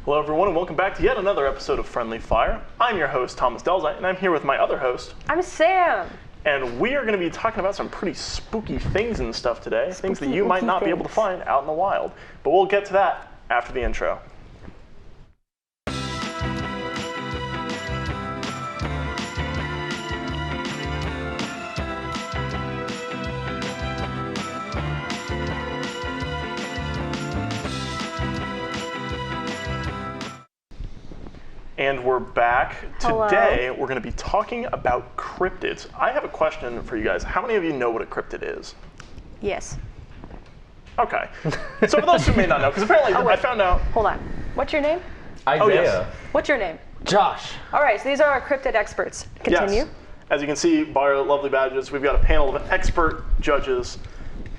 Hello everyone and welcome back to yet another episode of Friendly Fire. I'm your host, Thomas Delzeit, and I'm here with my other host. I'm Sam. And we are going to be talking about some pretty spooky things and stuff today. Things that you might not be able to find out in the wild. But we'll get to that after the intro. And we're back. Hello. Today, we're going to be talking about cryptids. I have a question for you guys. How many of you know what a cryptid is? Yes. Okay. So for those who may not know, because apparently I found out... Hold on. What's your name? Izayah. Oh, yes. What's your name? Josh. All right, so these are our cryptid experts. Continue. Yes. As you can see by our lovely badges, we've got a panel of expert judges.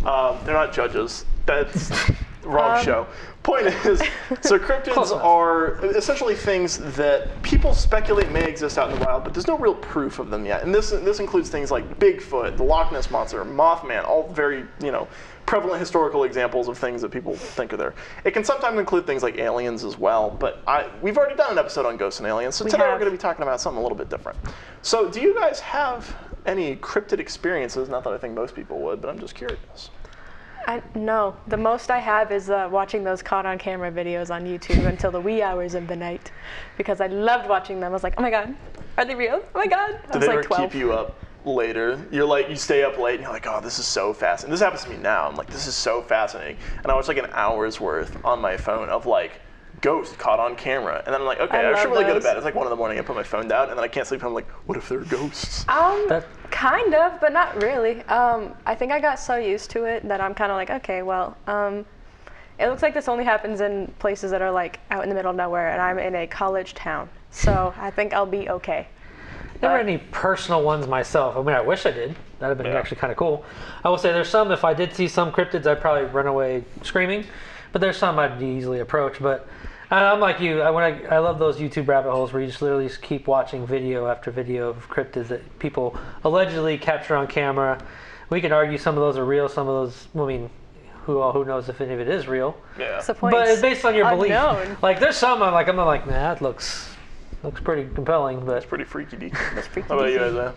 They're not judges. That's wrong show. Point is, so cryptids are essentially things that people speculate may exist out in the wild, but there's no real proof of them yet. And this includes things like Bigfoot, the Loch Ness Monster, Mothman, all very, prevalent historical examples of things that people think are there. It can sometimes include things like aliens as well, but we've already done an episode on ghosts and aliens, so today we're going to be talking about something a little bit different. So do you guys have any cryptid experiences? Not that I think most people would, but I'm just curious. No, the most I have is watching those caught on camera videos on YouTube until the wee hours of the night, because I loved watching them. I was like, oh my God, are they real? Oh my God. Did they ever keep you up later? You stay up late and you're like, oh, this is so fascinating. This happens to me now. I'm like, this is so fascinating. And I watch like an hour's worth on my phone of like ghost caught on camera. And then I'm like, okay, I should really go to bed. It's like 1 in the morning, I put my phone down and then I can't sleep and I'm like, what if they're ghosts? Kind of, but not really. I think I got so used to it that I'm kind of like, okay, well, it looks like this only happens in places that are like out in the middle of nowhere, and I'm in a college town, so I think I'll be okay. Never any personal ones myself. I mean, I wish I did. That'd have been actually kind of cool. I will say there's some, if I did see some cryptids, I'd probably run away screaming, but there's some I'd easily approach. But I'm like you. I love those YouTube rabbit holes where you just literally keep watching video after video of cryptids that people allegedly capture on camera. We can argue some of those are real, some of those, I mean, who knows if any of it is real. Yeah. But it's based on your unknown. belief. Like there's some I'm not like, nah, that looks pretty compelling, but it's pretty freaky deaky. That's freaky. How about you, Izayah?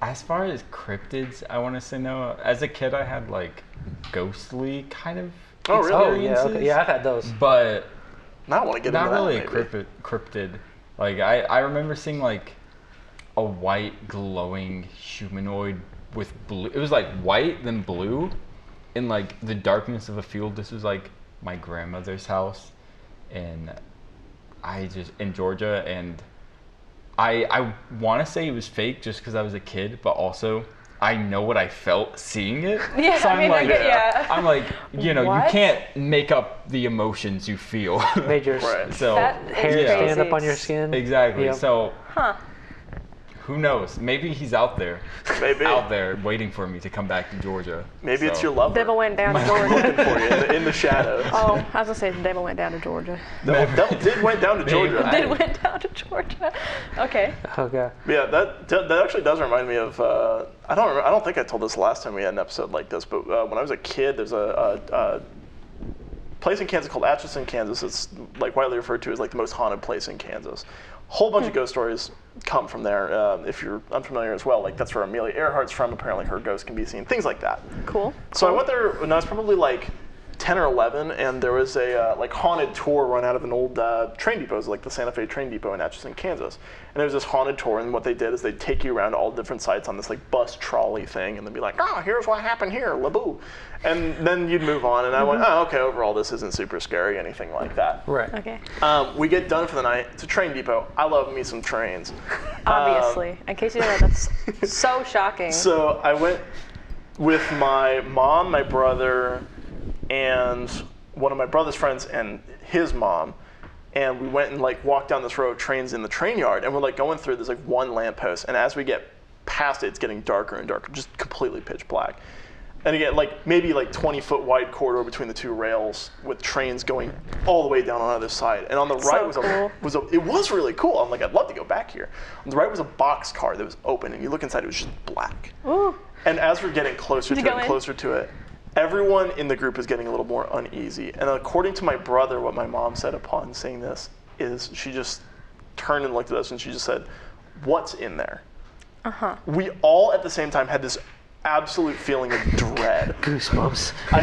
As far as cryptids, I want to say no. As a kid, I had like ghostly kind of experiences. Oh, yeah, okay. Yeah, I've had those. But I want to get not into really that, a cryptid. Like I remember seeing like a white glowing humanoid with blue. It was like white then blue in like the darkness of a field. This was like my grandmother's house, and in Georgia, and I want to say it was fake just because I was a kid, but also I know what I felt seeing it. Yeah, so I'm like, I'm like, What? you can't make up the emotions you feel. Made your So hair stand up on your skin. Exactly. Yep. So who knows? Maybe he's out there. Maybe. Out there waiting for me to come back to Georgia. Maybe it's your lover. Devil went down to Georgia. looking for you in the shadows. Oh, I was gonna say the devil went down to Georgia. Devil did went down to Georgia. Did went down to Georgia. Okay. Okay. Yeah, that actually does remind me of. I don't think I told this last time we had an episode like this, but when I was a kid, there's a place in Kansas called Atchison, Kansas. It's like widely referred to as like the most haunted place in Kansas. Whole bunch of ghost stories come from there. If you're unfamiliar as well, like that's where Amelia Earhart's from. Apparently, her ghost can be seen. Things like that. Cool. So I went there when I was probably like 10 or 11, and there was a like haunted tour run out of an old train depot, like the Santa Fe train depot in Atchison, Kansas. And there was this haunted tour, and what they did is they'd take you around all different sites on this like bus trolley thing, and they'd be like, oh, here's what happened here, laboo. And then you'd move on, and I went, oh, okay, overall this isn't super scary, anything like that. Right. Okay. We get done for the night. It's a train depot. I love me some trains. Obviously. In case you didn't know, that's so shocking. So I went with my mom, my brother, and one of my brother's friends and his mom, and we went and like walked down this row of trains in the train yard, and we're like going through, there's like one lamppost, and as we get past it, it's getting darker and darker, just completely pitch black. And again, like maybe like 20-foot wide corridor between the two rails with trains going all the way down on either side. And on the right it was really cool. I'm like, I'd love to go back here. On the right was a box car that was open, and you look inside, it was just black. Ooh. And as we're getting closer to it, everyone in the group is getting a little more uneasy. And according to my brother, what my mom said upon seeing this, is she just turned and looked at us and she just said, "What's in there?" We all at the same time had this absolute feeling of dread. Goosebumps. I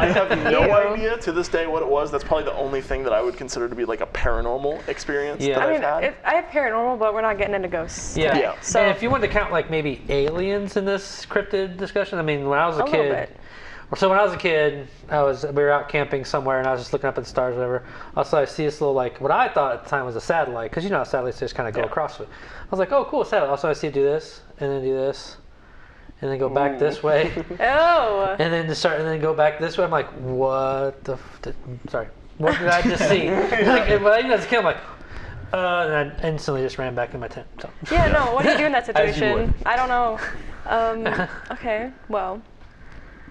have no Ew. idea to this day what it was. That's probably the only thing that I would consider to be like a paranormal experience Yeah. that I I've mean, had. I have paranormal, but we're not getting into ghosts. Yeah. Yeah. So And if you wanted to count like maybe aliens in this cryptid discussion, I mean, when I was a little kid, bit. so when I was a kid, we were out camping somewhere, and I was just looking up at the stars, or whatever. Also, I see this little like what I thought at the time was a satellite, because you know how satellites just kind of go Yeah. across it. I was like, oh, cool, satellite. Also, I see it do this, and then do this, and then go back this way, Oh. and then just start, and then go back this way. I'm like, what the? Sorry, what did I just see? Like, even as a kid, I'm like. And I instantly just ran back in my tent. So. Yeah, no. What do you do in that As you situation? would. I don't know. Okay. Well.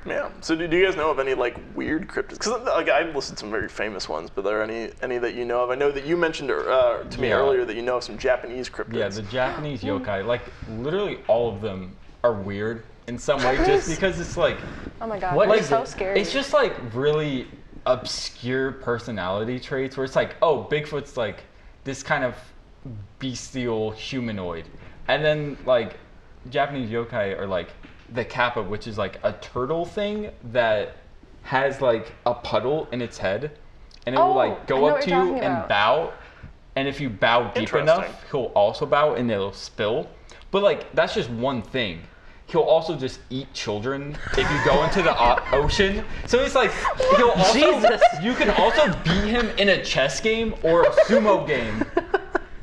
Yeah. So do you guys know of any like weird cryptids? Because like I've listed some very famous ones, but are there any that you know of? I know that you mentioned to me Yeah. earlier that you know of some Japanese cryptids. Yeah, the Japanese yokai, like literally all of them are weird in some way, just because it's like, Oh my God. What They're is so it? scary. it's just like really obscure personality traits where it's like, oh, Bigfoot's like this kind of bestial humanoid, and then like Japanese yokai are like the kappa, which is like a turtle thing that has like a puddle in its head, and it will Oh, like I go know up what to you're you talking and about. bow, and if you bow deep Interesting. enough, he'll also bow and it'll spill. But like that's just one thing. He'll also just eat children if you go into the ocean. So it's like he'll also Jesus. you can also beat him in a chess game or a sumo game.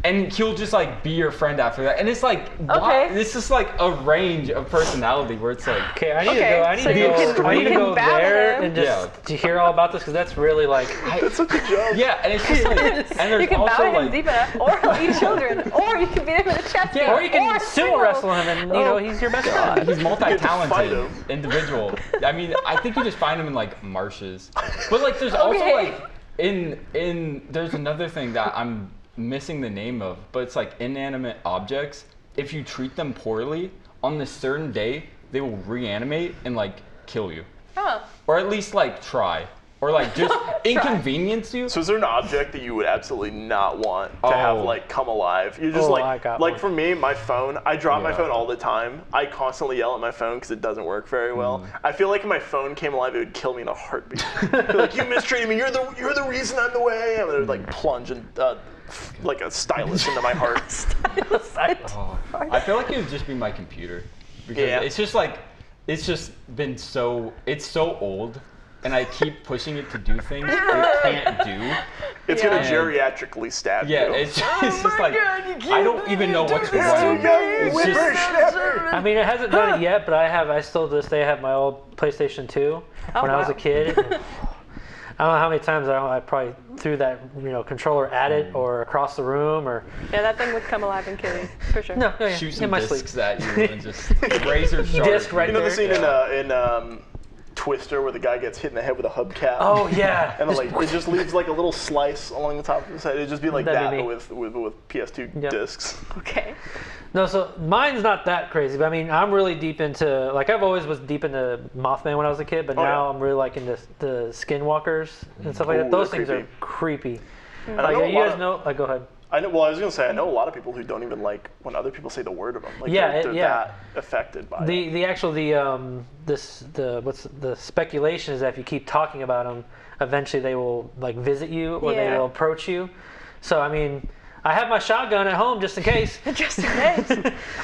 And he'll just like be your friend after that. And it's like, why? Okay. This is like a range of personality where it's like, Okay, I need Okay, to go. I need so to you go. can- I need you to can go battle there him. and just Yeah. to hear all about this because that's really like. That's such a joke. yeah, and it's just like, and there's You can also bow him like, deep enough, or he'll eat children, or you can beat him in a chess game, Or you can sumo sumo. wrestle him, and you know Oh, he's your best friend. he's fight multi-talented him. individual. I mean, I think you just find him in like marshes. But like, there's also Okay. like, there's another thing that I'm missing the name of, but it's like inanimate objects. If you treat them poorly, on this certain day, they will reanimate and like kill you. Oh. Or at least like try. Or like just inconvenience you. So is there an object that you would absolutely not want to have Oh. like come alive? You're just Oh, like I got like one. for me, my phone. I drop my Yeah. phone all the time. I constantly yell at my phone because it doesn't work very well. I feel like if my phone came alive, it would kill me in a heartbeat. They're like, you mistreated me. You're the reason I'm the way. And they'd like plunge and like a stylus into my heart. Oh, I feel like it would just be my computer. Because Yeah. it's just like, it's just been it's so old. And I keep pushing it to do things it can't do. It's Yeah. gonna geriatrically stab Yeah, you. it's just like, God, you I don't even know what's wrong. It's just, I mean, it hasn't done it yet, but I still to this day have my old PlayStation 2 when I was a wow. kid. I don't know how many times I probably threw that controller at it or across the room or. Yeah, that thing would come alive and kill you, for sure. No, yeah, shoot in some my sleep. discs at you and just razor sharp. Disc right You know the there. scene Yeah. in Twister where the guy gets hit in the head with a hubcap? Oh yeah. And like it just leaves like a little slice along the top of his head. It'd just be like That'd that, be but me. with PS2 Yep. discs. Okay. No, so mine's not that crazy, but I mean, I'm really deep into, like, I've always was deep into Mothman when I was a kid, but Oh, now yeah. I'm really like into the skinwalkers and stuff like Ooh, that. Those they're things are creepy. And I Like, know a you lot guys of- know, like, go ahead. I know. Well, I was gonna say I know a lot of people who don't even like when other people say the word of them. Like Yeah, they're yeah. that affected by it. The speculation is that if you keep talking about them, eventually they will like visit you or they Yeah. will approach you. So I mean, I have my shotgun at home just in case. Just in case.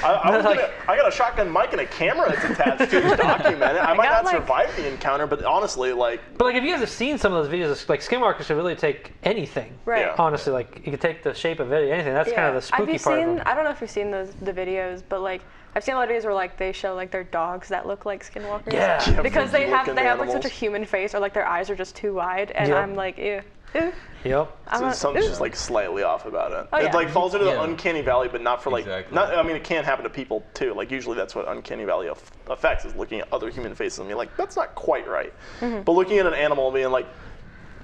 I got a shotgun mic and a camera that's attached to document it. I might got, not like- survive the encounter, but honestly, like But like, if you guys have seen some of those videos, like skinwalkers should really take anything. Right. Yeah. Honestly, like you could take the shape of it, anything. That's kind of the Have spooky you part seen? of them. I don't know if you've seen the videos, but like I've seen a lot of videos where like they show like their dogs that look like skinwalkers. Yeah. Yeah, Because they have freaky-looking like such a animals. human face, or like their eyes are just too wide, and Yep. I'm like, ew. Ew. Yep. I'm not- something's ew. just like slightly off about it. Oh, It yeah. like falls into the Yeah. uncanny valley, but not for like Exactly. not. I mean, it can happen to people too. Like usually that's what uncanny valley affects is looking at other human faces and being like, that's not quite right. Mm-hmm. But looking at an animal and being like,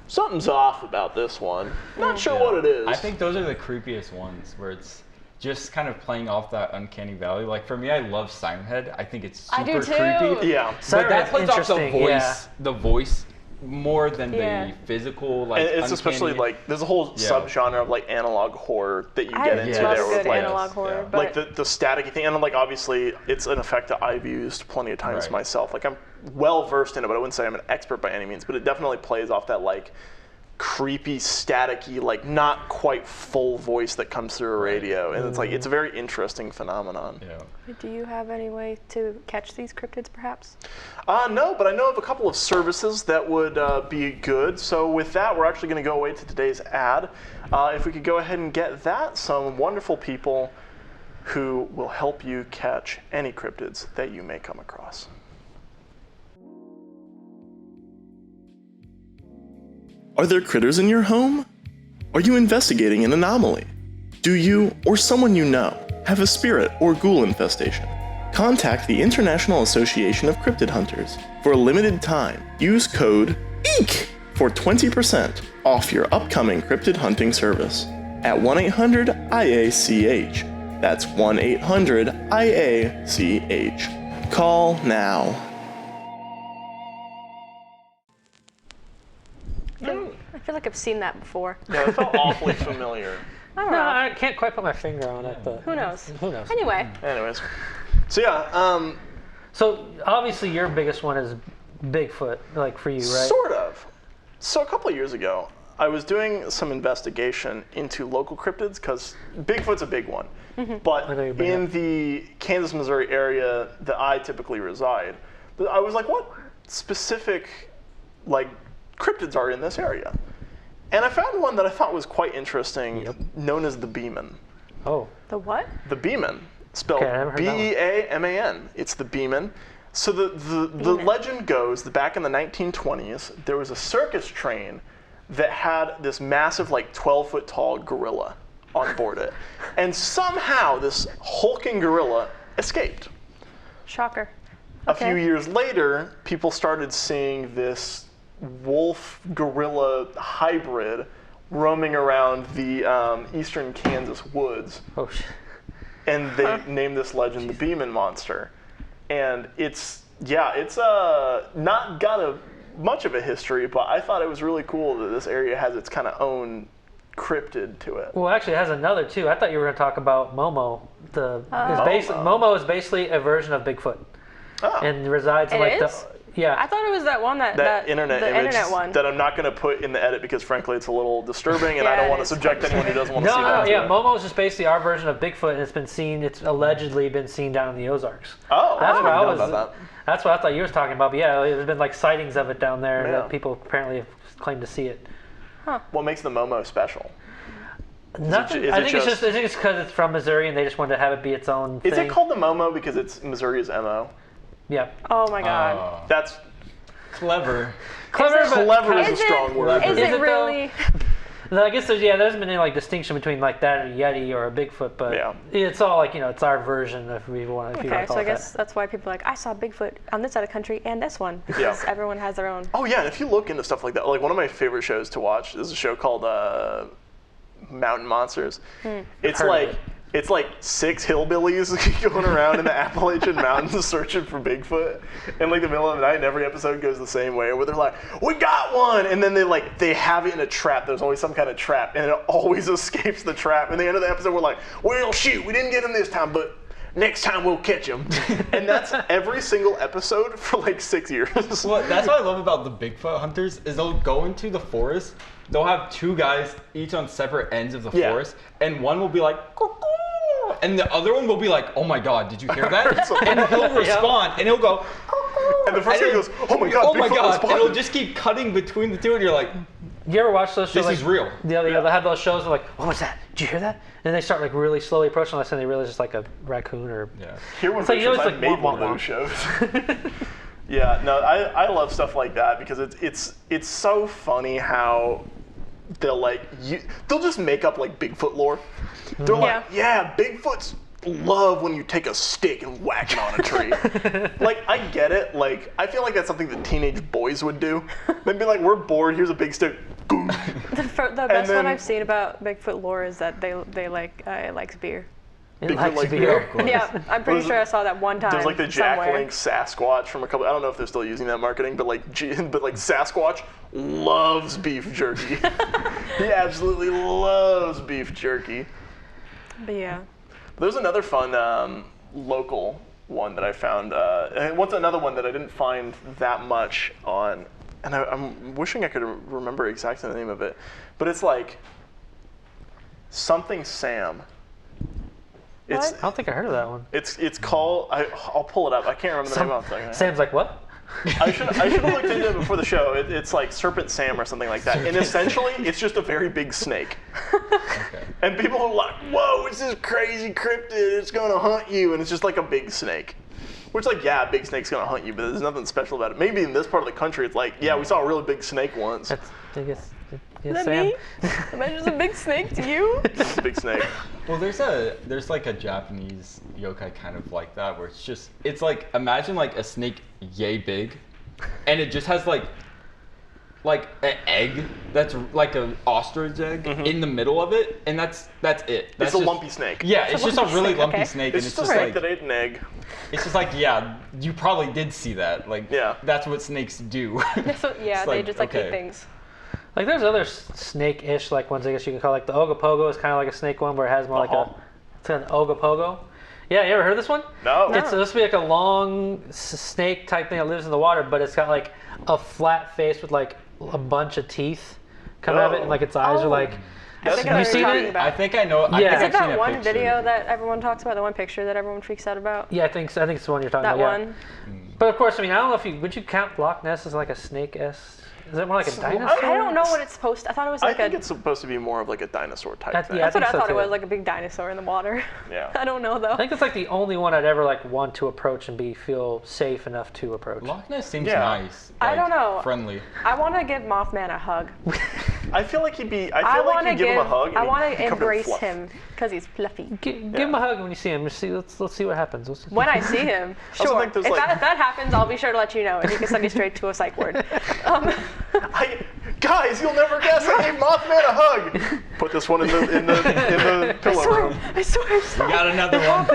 something's off about this one. Not sure what it is. I think those are the creepiest ones where it's just kind of playing off that uncanny valley. Like for me, I love Siren Head. I think it's super I do too. creepy. Yeah. But Siren that Head's plays off the interesting, voice, yeah. the voice more than Yeah. the physical, like, And it's especially uncanny. like there's a whole subgenre of like analog horror that you get into love there a with good like analog horror, yeah. but like the staticky thing, and like obviously it's an effect that I've used plenty of times Right. myself. Like I'm well versed in it, but I wouldn't say I'm an expert by any means. But it definitely plays off that like creepy, staticky, like not quite full voice that comes through a radio, and it's like it's a very interesting phenomenon. Yeah. do you have any way to catch these cryptids, perhaps? No, but I know of a couple of services that would be good. So with that, we're actually going to go away to today's ad. If we could go ahead and get that, some wonderful people who will help you catch any cryptids that you may come across. Are there critters in your home? Are you investigating an anomaly? Do you, or someone you know, have a spirit or ghoul infestation? Contact the International Association of Cryptid Hunters. For a limited time, use code EEK for 20% off your upcoming cryptid hunting service at 1-800-IACH. That's 1-800-IACH. Call now. I feel like I've seen that before. Yeah, it felt awfully familiar. I don't No, know. I can't quite put my finger on it, but Who knows? Who knows? Anyway, Anyways, so yeah, So obviously your biggest one is Bigfoot, like for you, right? sort of. So a couple of years ago, I was doing some investigation into local cryptids because Bigfoot's a big one. But I know you bring in up. the Kansas, Missouri area that I typically reside, I was like, what specific like cryptids are in this area? And I found one that I thought was quite interesting, known as the Beeman. Oh, the what? The Beeman, spelled Okay, I never heard that one. B-E-A-M-A-N. It's the Beeman. So the legend goes that back in the 1920s, there was a circus train that had this massive, like 12-foot tall gorilla on board it. And somehow this hulking gorilla escaped. Shocker. A few years later, people started seeing this wolf gorilla hybrid roaming around the eastern Kansas woods. oh shit. And they named this legend the Beeman Monster. And it's not got much of a history, but I thought it was really cool that this area has its kind of own cryptid to it. Well, actually, it has another too. I thought you were going to talk about Momo. Momo. Momo is basically a version of Bigfoot, Oh. and resides in It like is? yeah. I thought it was that one that internet the image internet one. that I'm not going to put in the edit because frankly it's a little disturbing and I Yeah, don't it want to is subject quite anyone who doesn't want to No, see no, that. to yeah. it. Momo is just basically our version of Bigfoot, and it's allegedly been seen down in the Ozarks. Oh, That's I what I didn't know was. about that. That's what I thought you was talking about. But yeah, there's been like sightings of it down there Yeah. that people apparently have claimed to see it. What makes the Momo special? Nothing. is I it think I think it's because it's from Missouri, and they just wanted to have it be its own thing. Is it called the Momo because it's Missouri's MO? Yeah. Oh my god. That's Clever. Clever, but clever is a Is it- strong word. Is Is it it, though? really? I guess there's been any like distinction between like that and a Yeti or a Bigfoot, but Yeah. it's all like it's our version if we want. If you want Okay, to call so I it guess that's why people are like, I saw Bigfoot on this side of the country and this one. Because everyone has their own. Oh yeah, and if you look into stuff like that, like one of my favorite shows to watch is a show called Mountain Monsters. It's Heard of like it. it's like 6 hillbillies going around in the Appalachian Mountains searching for Bigfoot in like the middle of the night, and every episode goes the same way where they're like, we got one, and then they have it in a trap. There's always some kind of trap, and it always escapes the trap. And the end of the episode, we're like, well, shoot, we didn't get him this time, but next time we'll catch him. And that's every single episode for like 6 years. Well, that's what I love about the Bigfoot hunters is they'll go into the forest. They'll have 2 guys each on separate ends of the Yeah. forest, and one will be like, "Cuckoo," and the other one will be like, oh my god, did you hear that? And he'll respond, and he'll go, "Cuckoo," And the first and thing it- goes, oh my god, oh my Bigfoot god, and responded. it'll just keep cutting between the two, and you're like, You ever watch those shows? This is real. Yeah, they have those shows. They're like, what was that? Did you hear that? And they start like really slowly approaching us, and they realize it's like a raccoon or. yeah. Here one It's like, pictures, it's I like, made one of wah, wah, those shows. Yeah, no, I love stuff like that because it's so funny how they'll just make up like Bigfoot lore. They're like, yeah, Bigfoots love when you take a stick and whack it on a tree. Like, I get it. Like, I feel like that's something that teenage boys would do. They'd be like, we're bored, here's a big stick. Boom. The best then- one I've seen about Bigfoot lore is that they like it likes beer. It Bigfoot likes like to be bear. here. Yeah, I'm pretty sure I saw that one time. There's like the Jack somewhere. Link Sasquatch from a couple. I don't know if they're still using that marketing, but like Sasquatch loves beef jerky. He absolutely loves beef jerky. But yeah. There's another fun local one that I found. And what's another one that I didn't find that much on, and I'm wishing I could remember exactly the name of it, but it's like something Sam. It's What? I don't think I heard of that one. it's called. I'll pull it up. I can't remember the name of it. Sam's like, what? I should have looked into it before the show. It's like Serpent Sam or something like that. And essentially, it's just a very big snake. Okay. And people are like, whoa, it's this crazy cryptid. It's going to hunt you. And it's just like a big snake. Which, like, yeah, a big snake's going to hunt you, but there's nothing special about it. Maybe in this part of the country, it's like, yeah, we saw a really big snake once. That's, I guess, Is that Sam. me? Am I just a big snake to you? It's a big snake. Well, there's like a Japanese yokai kind of like that, where it's like, imagine like a snake yay big, and it just has like an egg that's like an ostrich egg in the middle of it, and that's it. That's It's a just- lumpy snake. Yeah, it's just a lumpy really snake, lumpy okay. snake, It's and it's just a just snake like that ate an egg. it's just like, yeah, you probably did see that. Like, Yeah. that's what snakes do. That's what, yeah, It's they like, just like okay. eat things. Like there's other snake-ish like ones I guess you can call, like the Ogopogo is kind of like a snake one where it has more like it's an Ogopogo. Yeah, you ever heard of this one? No. It's supposed to be like a long snake type thing that lives in the water, but it's got like a flat face with like a bunch of teeth coming out of it, and like its eyes are like. I think I Have know you what seen you're it? talking about. I think I know. I Yeah. think Is it I've seen that a one picture. video that everyone talks about, the one picture that everyone freaks out about? Yeah, I think so. I think it's the one you're talking That about. Yeah. one? But of course, I mean, I don't know if you would you count Loch Ness as like a snake-esque? Is it more like a dinosaur? I don't know what it's supposed to. I thought it was I like think a. it's supposed to be more of like a dinosaur type That's- thing. yeah. That's what I think so thought it too. was, like a big dinosaur in the water. Yeah. I don't know though. I think it's like the only one I'd ever like want to approach and feel safe enough to approach. Loch Ness seems Yeah. nice. I like, don't know. Friendly. I want to give Mothman a hug. I feel like he'd be. I I feel like want to you give him a hug. And I he'd want be to covered in embrace fluff. him because he's fluffy. Give him a hug when you see him. Let's see what happens. When I see him, also sure. think there's, If like- that happens, I'll be sure to let you know, and you can send me straight to a psych ward. Guys, you'll never guess. I gave Mothman a hug. Put this one in the pillow room. I swear. We got another one.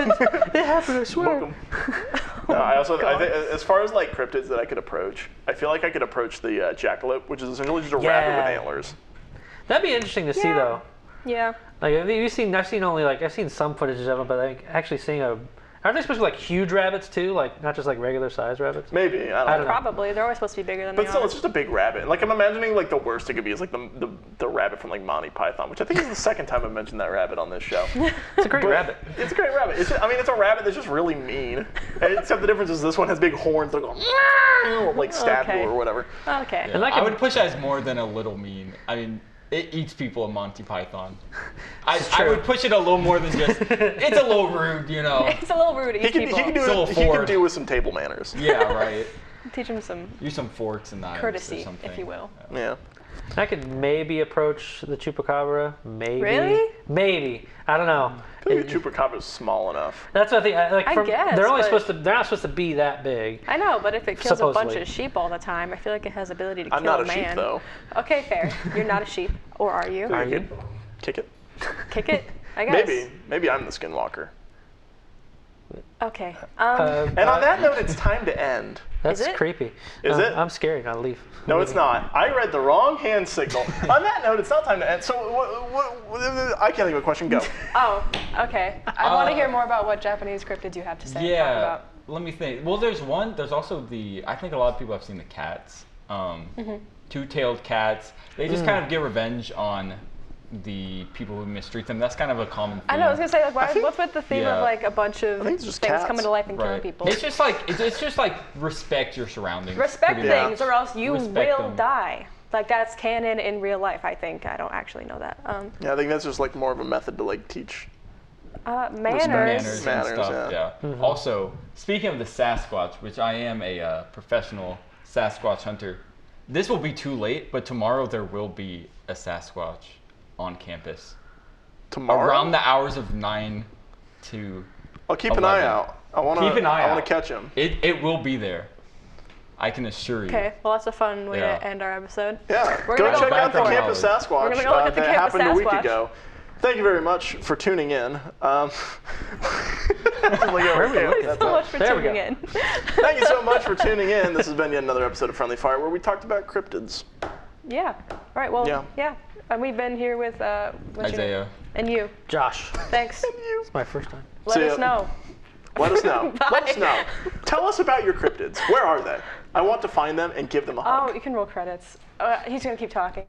It happened, I swear. Welcome. No, I think as far as like cryptids that I could approach, I feel like I could approach the jackalope, which is essentially just a rabbit with antlers. That'd be interesting to see Yeah. though. Yeah. Like have you seen? I've seen some footage of them, but like actually seeing aren't they supposed to be like huge rabbits too? Like not just like regular sized rabbits? Maybe I I don't don't know. know. Probably. They're always supposed to be bigger than But they still, are. it's just a big rabbit. Like I'm imagining like the worst it could be is like the rabbit from like Monty Python, which I think is the second time I've mentioned that rabbit on this show. It's a great rabbit. It's a great rabbit. It's a rabbit that's just really mean. Except the difference is this one has big horns that go like stab Okay. you or whatever. Okay. And like I would push it as more than a little mean. I mean, it eats people in Monty Python. I true. would push it a little more than just, it's a little rude, you know? It's a little rude to He eat can people. he can do It's a little it. He can forward. do with some table manners. Yeah, right. Teach him some Use some forks and knives or courtesy, something. if you will. Yeah. I could maybe approach the chupacabra. Maybe. Really? Maybe. I don't know. I feel like the chupacabra is small enough. That's what I think. I guess, they're only but- supposed to. They're not supposed to be that big. I know, but if it kills a bunch Supposedly. of sheep all the time, I feel like it has ability to kill I'm not a a man. sheep though. Okay, fair. You're not a sheep, or are you? Are you? Kick it. Kick it, I guess. Maybe I'm the skinwalker. Okay. And on that note, it's time to end. That's Is it? creepy. Is it? I'm scared. I'll leave. No, it's not. I read the wrong hand signal. On that note, it's not time to end. So, I can't think of a question. Go. Oh, okay. I want to hear more about what Japanese cryptids you have to say. Talk Yeah. about. Let me think. Well, there's one. There's also I think a lot of people have seen the cats. Two-tailed cats. They just kind of get revenge on the people who mistreat them. That's kind of a common theme. I know. I was gonna say, like, what's with the theme Yeah. of like a bunch of think things it's just cats. coming to life and killing Right. people? It's just like respect your surroundings. Respect pretty things, much. or else you Respect will them. die. Like that's canon in real life. I think. I don't actually know that. Yeah, I think that's just like more of a method to like teach. Manners. Manners Manners, and stuff. yeah. Also, speaking of the Sasquatch, which I am a professional Sasquatch hunter, this will be too late, but tomorrow there will be a Sasquatch on campus Tomorrow. around the hours of 9 to. I'll keep an eye 11. out. I want Keep an eye I want out. to catch him. It will be there. I can assure you. Okay. Well, that's a fun way Yeah. to end our episode. Yeah. We're Go gonna go check look out the for it. Campus We're Sasquatch gonna go look at the that Campus happened a week Sasquatch. ago. Thank you very much for tuning in. Where are we looking? Thanks so much for There we tuning go. in. Thank you so much for tuning in. This has been yet another episode of Friendly Fire where we talked about cryptids. Yeah. All right. Well. Yeah. Yeah. And we've been here with what's your name? Isaiah. And you. Josh. Thanks. It's my first time. Let See us ya. know. Let us know. Let us Bye. know. Tell us about your cryptids. Where are they? I want to find them and give them a hug. Oh, you can roll credits. He's gonna keep talking.